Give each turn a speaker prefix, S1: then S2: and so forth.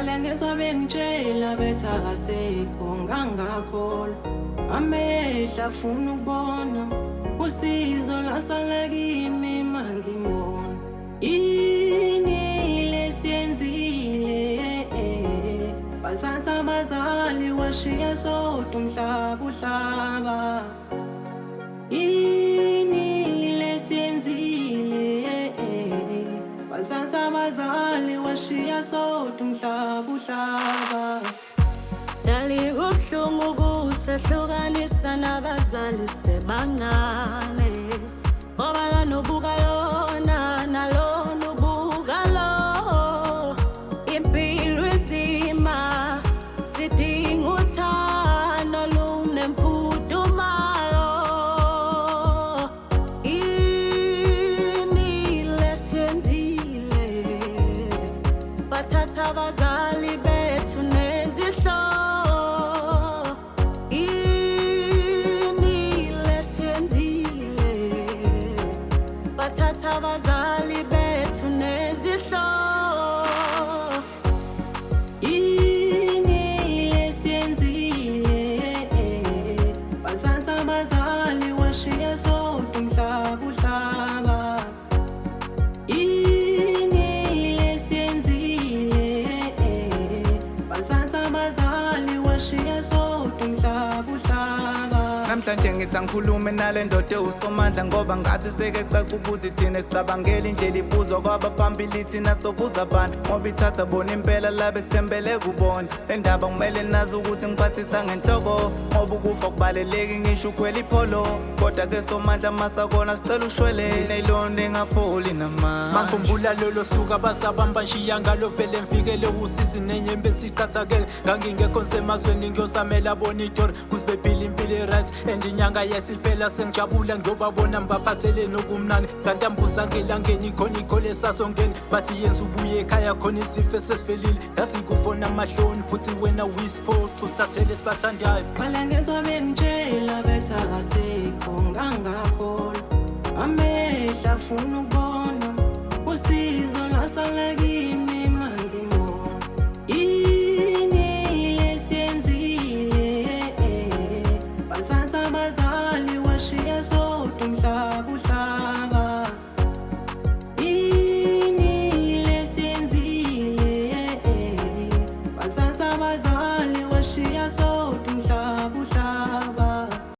S1: Qale ngezwa bengitshela bethi akasekho ngangakholwa, amehla afuna ukubona usizo lasala kimi mangimbona. Ini lesiyenzile bathatha abazali washiya sodwa umhlaba uhlaba. Ini lesiyenzile bathatha abazali washiya sodwa umhlaba uhlaba.
S2: Dali kubuhlungu kusehlukanisa nabazali sebancane, ngoba lana ubuka lona nalona ubuka lo. Impilo inzima sidinga uthando lunemfudumalo. Ini lesiyenzile bathatha abazali bethu nezihlobo. Bathatha abazali bethu nezihlobo.
S1: Ini lesiyenzile bathatha abazali washiya sodwa umhlaba uhlaba. Ini lesiyenzile bathatha abazali washiya sodwa umhlaba uhlaba.
S3: Namhlanje ngithi angikhulume nale ndoda ewusomandla, ngoba ngathi seke caca ukuthi thina sicabangela indlela ibuzwa kwabaphambili thina sobuza abantu, ngoba ithatha bona impela labe thembele kubona. Le ndaba kumele nazi ukuthi ngiphathisa ngenhloko, ngoba ukufa kubaluleki ngisho ukhwela ipholo. Kodwa ke somandla masakona sicela ushwele nayilonda engapholi namandla.
S4: Mangikhumbula lolo suku abasabamba nshiya ngalo vele mfikele usizi nenyembe siqathakele. Ngangingekho semazweni ngiyosamela bona itori kuzibephila impilo right, and inyanga yesiphela sengijabula ngiyobabona mbaphathele nokumnani. Kanti ambusa ngelangeni khona ikhole sasongeni, bathi yenza ubuye ekhaya khona isifo esesivelile. Yazi kufona amahloni futhi wena wisiphoqa usithathele esibathandayo.
S1: Qale ngezwa bengitshela bethi akasekho ngangakholwa, amehla afuna ukubona usizo lasala kimi